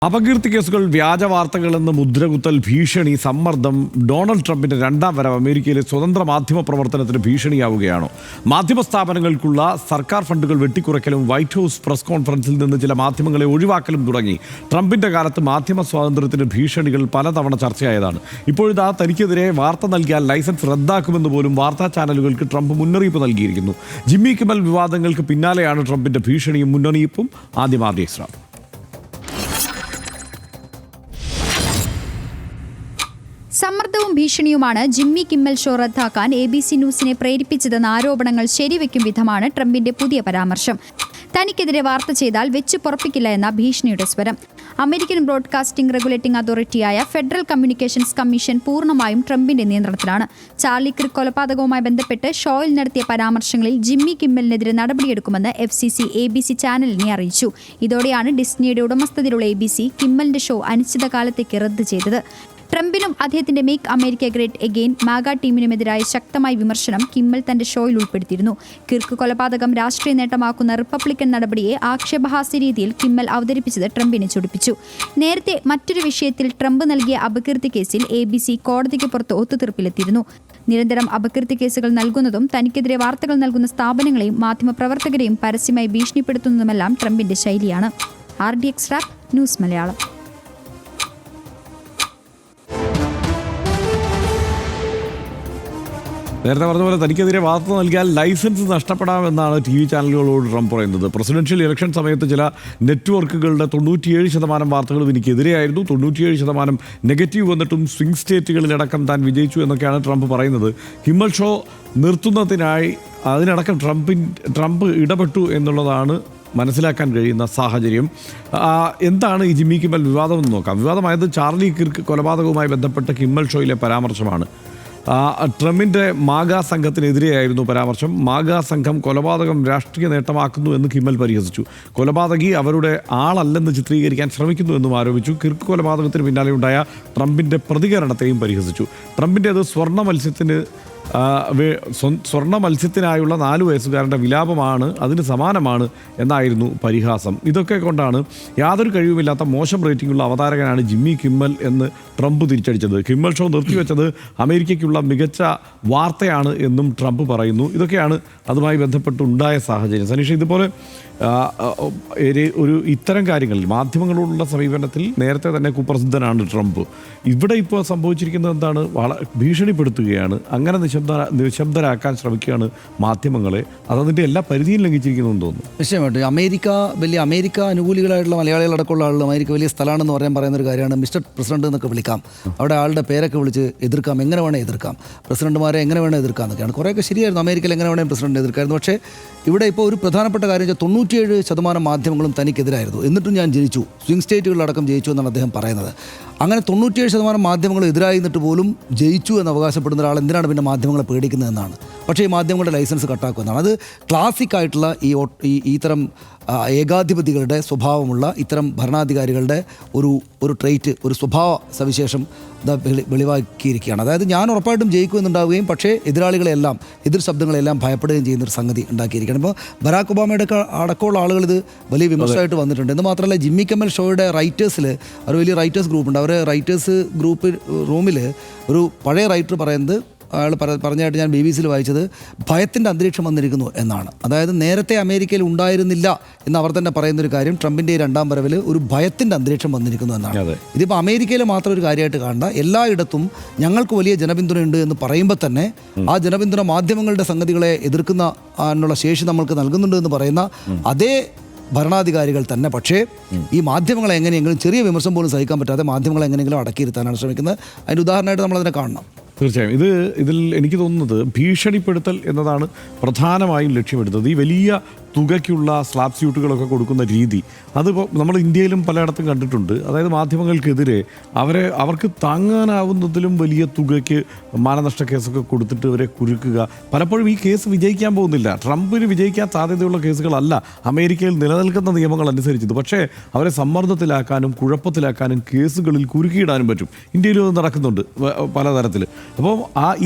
അപകീർത്തി കേസുകൾ, വ്യാജ വാർത്തകളെന്ന് മുദ്രകുത്തൽ, ഭീഷണി, സമ്മർദ്ദം. ഡൊണാൾഡ് ട്രംപിന്റെ രണ്ടാം വരവ് അമേരിക്കയിലെ സ്വതന്ത്ര മാധ്യമ പ്രവർത്തനത്തിന് ഭീഷണിയാവുകയാണോ? മാധ്യമ സ്ഥാപനങ്ങൾക്കുള്ള സർക്കാർ ഫണ്ടുകൾ വെട്ടിക്കുറയ്ക്കലും വൈറ്റ് ഹൗസ് പ്രസ് കോൺഫറൻസിൽ നിന്ന് ചില മാധ്യമങ്ങളെ ഒഴിവാക്കലും തുടങ്ങി ട്രംപിന്റെ കാലത്ത് മാധ്യമ സ്വാതന്ത്ര്യത്തിന് ഭീഷണികൾ പലതവണ ചർച്ചയായതാണ്. ഇപ്പോഴിതാ തനിക്കെതിരെ വാർത്ത നൽകിയാൽ ലൈസൻസ് റദ്ദാക്കുമെന്ന് പോലും വാർത്താ ചാനലുകൾക്ക് ട്രംപ് മുന്നറിയിപ്പ് നൽകിയിരിക്കുന്നു. ജിമ്മി കിമ്മൽ വിവാദങ്ങൾക്ക് പിന്നാലെയാണ് ട്രംപിന്റെ ഭീഷണിയും മുന്നറിയിപ്പും. ആദ്യം ശ്രാവ്. സമ്മർദ്ദവും ഭീഷണിയുമാണ് ജിമ്മി കിമ്മൽ ഷോ റദ്ദാക്കാൻ ABC ന്യൂസിനെ പ്രേരിപ്പിച്ചതെന്ന ആരോപണങ്ങൾ ശരിവെക്കും വിധമാണ് ട്രംപിന്റെ പുതിയ പരാമർശം. തനിക്കെതിരെ വാർത്ത ചെയ്താൽ വെച്ചു പൊറപ്പിക്കില്ല എന്ന ഭീഷണിയുടെ സ്വരം. അമേരിക്കൻ ബ്രോഡ്കാസ്റ്റിംഗ് റെഗുലേറ്റിംഗ് അതോറിറ്റിയായ ഫെഡറൽ കമ്മ്യൂണിക്കേഷൻസ് കമ്മീഷൻ പൂർണ്ണമായും ട്രംപിന്റെ നിയന്ത്രണത്തിലാണ്. ചാർലി കിർക്ക് കൊലപാതകവുമായി ബന്ധപ്പെട്ട് ഷോയിൽ നടത്തിയ പരാമർശങ്ങളിൽ ജിമ്മി കിമ്മലിനെതിരെ നടപടിയെടുക്കുമെന്ന് FCC ABC ചാനലിനെ അറിയിച്ചു. ഇതോടെയാണ് ഡിസ്നിയുടെ ഉടമസ്ഥതയിലുള്ള ABC കിമ്മലിന്റെ ഷോ അനിശ്ചിതകാലത്തേക്ക് റദ്ദ് ചെയ്തത്. ട്രംപിനും അദ്ദേഹത്തിന്റെ മേക്ക് അമേരിക്ക ഗ്രേറ്റ് എഗെയിൻ മാഗ ടീമിനുമെതിരായ ശക്തമായ വിമർശനം കിമ്മൽ തന്റെ ഷോയിൽ ഉൾപ്പെടുത്തിയിരുന്നു. കിർക്ക് കൊലപാതകം രാഷ്ട്രീയ നേട്ടമാക്കുന്ന റിപ്പബ്ലിക്കൻ നടപടിയെ ആക്ഷേപഹാസ്യ രീതിയിൽ കിമ്മൽ അവതരിപ്പിച്ചത് ട്രംപിനെ ചൊടിപ്പിച്ചു. നേരത്തെ മറ്റൊരു വിഷയത്തിൽ ട്രംപ് നൽകിയ അപകീർത്തി കേസിൽ ABC കോടതിക്ക് പുറത്ത് ഒത്തുതീർപ്പിലെത്തിയിരുന്നു. നിരന്തരം അപകീർത്തി കേസുകൾ നൽകുന്നതും തനിക്കെതിരെ വാർത്തകൾ നൽകുന്ന സ്ഥാപനങ്ങളെയും മാധ്യമപ്രവർത്തകരെയും പരസ്യമായി ഭീഷണിപ്പെടുത്തുന്നതുമെല്ലാം ട്രംപിന്റെ ശൈലിയാണ്. RDX rap news Malayalam. നേരത്തെ പറഞ്ഞ പോലെ തനിക്കെതിരെ വാർത്ത നൽകിയാൽ ലൈസൻസ് നഷ്ടപ്പെടാമെന്നാണ് TV ചാനലുകളോട് ട്രംപ് പറയുന്നത്. പ്രസിഡൻഷ്യൽ ഇലക്ഷൻ സമയത്ത് ചില നെറ്റ്വർക്കുകളുടെ 97% വാർത്തകളും എനിക്കെതിരെയായിരുന്നു, 97% നെഗറ്റീവ് വന്നിട്ടും സ്വിംഗ് സ്റ്റേറ്റുകളിലടക്കം താൻ വിജയിച്ചു എന്നൊക്കെയാണ് ട്രംപ് പറയുന്നത്. കിമ്മൽ ഷോ നിർത്തുന്നതിനായി അതിനടക്കം ട്രംപ് ഇടപെട്ടു എന്നുള്ളതാണ് മനസ്സിലാക്കാൻ കഴിയുന്ന സാഹചര്യം. എന്താണ് ഈ ജിമ്മി കിമ്മൽ വിവാദം എന്ന് നോക്കാം. വിവാദമായത് ചാർലി കിർക്ക് കൊലപാതകവുമായി ബന്ധപ്പെട്ട കിമ്മൽ ഷോയിലെ പരാമർശമാണ്. ട്രംപിൻ്റെ മാഗ സംഘത്തിനെതിരെയായിരുന്നു പരാമർശം. മാഗ സംഘം കൊലപാതകം രാഷ്ട്രീയ നേട്ടമാക്കുന്നു എന്ന് കിമ്മൽ പരിഹസിച്ചു. കൊലപാതകി അവരുടെ ആളല്ലെന്ന് ചിത്രീകരിക്കാൻ ശ്രമിക്കുന്നു എന്നും ആരോപിച്ചു. കിർക്ക് കൊലപാതകത്തിന് പിന്നാലെ ഉണ്ടായ ട്രംപിൻ്റെ പ്രതികരണത്തെയും പരിഹസിച്ചു. ട്രംപിൻ്റേത് സ്വർണ്ണ മത്സ്യത്തിനായുള്ള 4 വയസ്സുകാരൻ്റെ വിലാപമാണ്, അതിന് സമാനമാണ് എന്നായിരുന്നു പരിഹാസം. ഇതൊക്കെ കൊണ്ടാണ് യാതൊരു കഴിവുമില്ലാത്ത മോശം റേറ്റിംഗുള്ള അവതാരകനാണ് ജിമ്മി കിമ്മൽ എന്ന് ട്രംപ് തിരിച്ചടിച്ചത്. കിമ്മൽ ഷോ നിർത്തിവെച്ചത് അമേരിക്കയ്ക്കുള്ള മികച്ച വാർത്തയാണ് എന്നും ട്രംപ് പറയുന്നു. ഇതൊക്കെയാണ് അതുമായി ബന്ധപ്പെട്ടുണ്ടായ സാഹചര്യം. സനീഷ, ഇതുപോലെ ഇത്തരം കാര്യങ്ങളിൽ മാധ്യമങ്ങളോടുള്ള സമീപനത്തിൽ നേരത്തെ തന്നെ കുപ്രസിദ്ധനാണ് ട്രംപ്. ഇവിടെ ഇപ്പോൾ സംഭവിച്ചിരിക്കുന്നത് എന്താണ്? ഭീഷണിപ്പെടുത്തുകയാണ്, അങ്ങനെ നിശബ്ദരാക്കാൻ ശ്രമിക്കുകയാണ് മാധ്യമങ്ങളെ. അതതിൻ്റെ എല്ലാ പരിധിയും ലംഘിച്ചിരിക്കുന്നു എന്ന് തോന്നുന്നു. നിശ്ചയമായിട്ടും അമേരിക്ക അനുകൂലികളായിട്ടുള്ള മലയാളികളടക്കമുള്ള ആളുകൾ അമേരിക്ക വലിയ സ്ഥലമാണെന്ന് പറയുന്നൊരു കാര്യമാണ്. മിസ്റ്റർ പ്രസിഡന്റ് എന്നൊക്കെ വിളിക്കാം, അവിടെ ആളുടെ പേരൊക്കെ വിളിച്ച് എതിർക്കാം, എങ്ങനെ വേണേൽ എതിർക്കാം, പ്രസിഡന്റുമാരെ എങ്ങനെ വേണേൽ എതിർക്കാം എന്നൊക്കെയാണ്. കുറേയൊക്കെ ശരിയായിരുന്നു, അമേരിക്കയിൽ എങ്ങനെ വേണേൽ പ്രസിഡന്റ് എതിർക്കായിരുന്നു. പക്ഷേ ഇവിടെ ഇപ്പോൾ ഒരു പ്രധാനപ്പെട്ട കാര്യം വെച്ചാൽ 97% മാധ്യമങ്ങളും തനിക്കെതിരായിരുന്നു. എന്നിട്ടും ഞാൻ ജയിച്ചു, സ്വിംഗ് സ്റ്റേറ്റുകളിലടക്കം ജയിച്ചു എന്നാണ് അദ്ദേഹം പറയുന്നത്. അങ്ങനെ 97% മാധ്യമങ്ങൾ എതിരായി നിന്നിട്ട് പോലും ജയിച്ചു എന്ന് അവകാശപ്പെടുന്ന ഒരാൾ എന്തിനാണ് പിന്നെ മാധ്യമങ്ങളെ പേടിക്കുന്നതെന്നാണ്. പക്ഷേ ഈ മാധ്യമങ്ങളുടെ ലൈസൻസ് കട്ടാക്കുമെന്നാണ്. അത് ക്ലാസിക് ആയിട്ടുള്ള ഇത്തരം ഏകാധിപതികളുടെ സ്വഭാവമുള്ള ഇത്തരം ഭരണാധികാരികളുടെ ഒരു ട്രെയ്റ്റ്, ഒരു സ്വഭാവ സവിശേഷം വെളിവാക്കിയിരിക്കുകയാണ്. അതായത് ഞാൻ ഉറപ്പായിട്ടും ജയിക്കുമെന്നുണ്ടാവുകയും പക്ഷേ എതിരാളികളെല്ലാം, എതിർ ശബ്ദങ്ങളെല്ലാം ഭയപ്പെടുകയും ചെയ്യുന്നൊരു സംഗതി ഉണ്ടാക്കിയിരിക്കുകയാണ്. ഇപ്പോൾ ബരാക് ഒബാമയുടെ അടക്കമുള്ള ആളുകൾ ഇത് വലിയ വിമർശനമായിട്ട് വന്നിട്ടുണ്ട്. എന്ന് മാത്രമല്ല, ജിമ്മി കിമ്മൽ ഷോയുടെ റൈറ്റേഴ്സിൽ ഒരു വലിയ റൈറ്റേഴ്സ് ഗ്രൂപ്പുണ്ട്. അവർ റൈറ്റേഴ്സ് ഗ്രൂപ്പ് റൂമിൽ ഒരു പഴയ റൈറ്റർ പറയുന്നത്, അയാൾ പറഞ്ഞായിട്ട് ഞാൻ BBC വായിച്ചത്, ഭയത്തിൻ്റെ അന്തരീക്ഷം വന്നിരിക്കുന്നു എന്നാണ്. അതായത് നേരത്തെ അമേരിക്കയിൽ ഉണ്ടായിരുന്നില്ല എന്ന് അവർ തന്നെ പറയുന്നൊരു കാര്യം, ട്രംപിൻ്റെ രണ്ടാം വരവിൽ ഒരു ഭയത്തിൻ്റെ അന്തരീക്ഷം വന്നിരിക്കുന്നു എന്നാണ്. ഇതിപ്പോൾ അമേരിക്കയിൽ മാത്രം ഒരു കാര്യമായിട്ട് കാണണ്ട, എല്ലായിടത്തും ഞങ്ങൾക്ക് വലിയ ജനപിന്തുണയുണ്ട് എന്ന് പറയുമ്പോൾ തന്നെ ആ ജനപിന്തുണ മാധ്യമങ്ങളുടെ സംഗതികളെ എതിർക്കുന്ന ശേഷി നമ്മൾക്ക് നൽകുന്നുണ്ട് എന്ന് പറയുന്ന അതേ ഭരണാധികാരികൾ തന്നെ പക്ഷേ ഈ മാധ്യമങ്ങളെ എങ്ങനെയെങ്കിലും, ചെറിയ വിമർശനം പോലും സഹിക്കാൻ പറ്റാതെ മാധ്യമങ്ങളെ എങ്ങനെയെങ്കിലും അടക്കിയിരുത്താനാണ് ശ്രമിക്കുന്നത്. അതിൻ്റെ ഉദാഹരണമായിട്ട് നമ്മളതിനെ കാണണം. തീർച്ചയായും ഇതിൽ എനിക്ക് തോന്നുന്നത് ഭീഷണിപ്പെടുത്തൽ എന്നതാണ് പ്രധാനമായും ലക്ഷ്യമിടുന്നത്. ഈ വലിയ തുകയ്ക്കുള്ള സ്ലാബ് സ്യൂട്ടുകളൊക്കെ കൊടുക്കുന്ന രീതി അതിപ്പോൾ നമ്മൾ ഇന്ത്യയിലും പലയിടത്തും കണ്ടിട്ടുണ്ട്. അതായത് മാധ്യമങ്ങൾക്കെതിരെ അവർക്ക് താങ്ങാനാവുന്നതിലും വലിയ തുകയ്ക്ക് മാനനഷ്ട കേസൊക്കെ കൊടുത്തിട്ട് അവരെ കുരുക്കുക. പലപ്പോഴും ഈ കേസ് വിജയിക്കാൻ പോകുന്നില്ല, ട്രംപിന് വിജയിക്കാൻ സാധ്യതയുള്ള കേസുകളല്ല അമേരിക്കയിൽ നിലനിൽക്കുന്ന നിയമങ്ങൾ അനുസരിച്ചത്. പക്ഷേ അവരെ സമ്മർദ്ദത്തിലാക്കാനും കുഴപ്പത്തിലാക്കാനും കേസുകളിൽ കുരുക്കിയിടാനും പറ്റും. ഇന്ത്യയിലും അത് നടക്കുന്നുണ്ട് പലതരത്തിൽ. അപ്പോൾ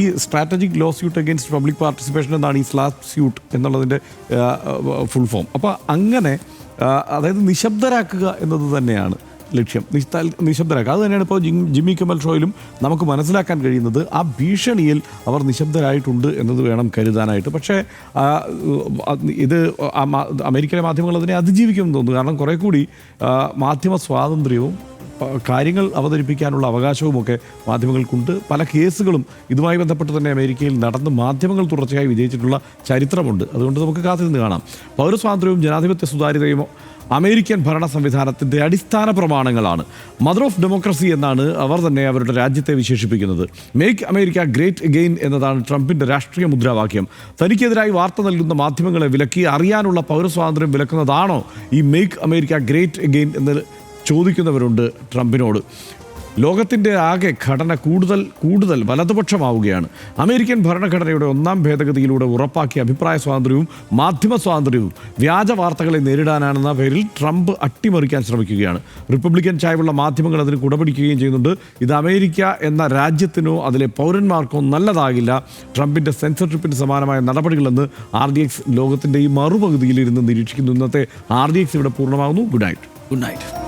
ഈ strategic law suit against public participation എന്നാണ് ഈ സ്ലാബ് സ്യൂട്ട് എന്നുള്ളതിൻ്റെ ഫുൾ ഫോം. അപ്പോൾ അങ്ങനെ അതായത് നിശബ്ദരാക്കുക എന്നത് തന്നെയാണ് ലക്ഷ്യം നിശബ്ദരാക്കുക. അത് തന്നെയാണ് ഇപ്പോൾ ജിമ്മി കിമ്മൽ ഷോയിലും നമുക്ക് മനസ്സിലാക്കാൻ കഴിയുന്നത്. ആ ഭീഷണിയിൽ അവർ നിശബ്ദരായിട്ടുണ്ട് എന്നത് വേണം കരുതാനായിട്ട്. പക്ഷേ ഇത് അമേരിക്കയിലെ മാധ്യമങ്ങൾ അതിനെ അതിജീവിക്കുമെന്ന് തോന്നുന്നു. കാരണം കുറേ കൂടി മാധ്യമ സ്വാതന്ത്ര്യവും കാര്യങ്ങൾ അവതരിപ്പിക്കാനുള്ള അവകാശവുമൊക്കെ മാധ്യമങ്ങൾക്കുണ്ട്. പല കേസുകളും ഇതുമായി ബന്ധപ്പെട്ട് തന്നെ അമേരിക്കയിൽ നടന്ന് മാധ്യമങ്ങൾ തുടർച്ചയായി വിജയിച്ചിട്ടുള്ള ചരിത്രമുണ്ട്. അതുകൊണ്ട് നമുക്ക് കാത്തിരുന്ന് കാണാം. പൗരസ്വാതന്ത്ര്യവും ജനാധിപത്യ സുതാര്യതയും അമേരിക്കൻ ഭരണ സംവിധാനത്തിൻ്റെ അടിസ്ഥാന പ്രമാണങ്ങളാണ്. മദർ ഓഫ് ഡെമോക്രസി എന്നാണ് അവർ തന്നെ അവരുടെ രാജ്യത്തെ വിശേഷിപ്പിക്കുന്നത്. മേക്ക് അമേരിക്ക ഗ്രേറ്റ് അഗെയിൻ എന്നതാണ് ട്രംപിൻ്റെ രാഷ്ട്രീയ മുദ്രാവാക്യം. തനിക്കെതിരായി വാർത്ത നൽകുന്ന മാധ്യമങ്ങളെ വിലക്കി അറിയാനുള്ള പൗരസ്വാതന്ത്ര്യം വിലക്കുന്നതാണോ ഈ മേക്ക് അമേരിക്ക ഗ്രേറ്റ് അഗെയിൻ എന്ന് ചോദിക്കുന്നവരുണ്ട് ട്രംപിനോട്. ലോകത്തിൻ്റെ ആകെ ഘടന കൂടുതൽ വലതുപക്ഷമാവുകയാണ്. അമേരിക്കൻ ഭരണഘടനയുടെ 1-ാം ഭേദഗതിയിലൂടെ ഉറപ്പാക്കിയ അഭിപ്രായ സ്വാതന്ത്ര്യവും മാധ്യമ സ്വാതന്ത്ര്യവും വ്യാജ വാർത്തകളെ നേരിടാനാണെന്ന പേരിൽ ട്രംപ് അട്ടിമറിക്കാൻ ശ്രമിക്കുകയാണ്. റിപ്പബ്ലിക്കൻ ചായ്വുള്ള മാധ്യമങ്ങൾ അതിന് കുടപിടിക്കുകയും ചെയ്യുന്നുണ്ട്. ഇത് അമേരിക്ക എന്ന രാജ്യത്തിനോ അതിലെ പൗരന്മാർക്കോ നല്ലതാകില്ല. ട്രംപിൻ്റെ സെൻസർഷിപ്പിന് സമാനമായ നടപടികളെന്ന് RDX ലോകത്തിൻ്റെ ഈ മറുപകുതിയിലിരുന്ന് നിരീക്ഷിക്കുന്നു. ഇന്നത്തെ RDX ഇവിടെ പൂർണ്ണമാകുന്നു. Good night.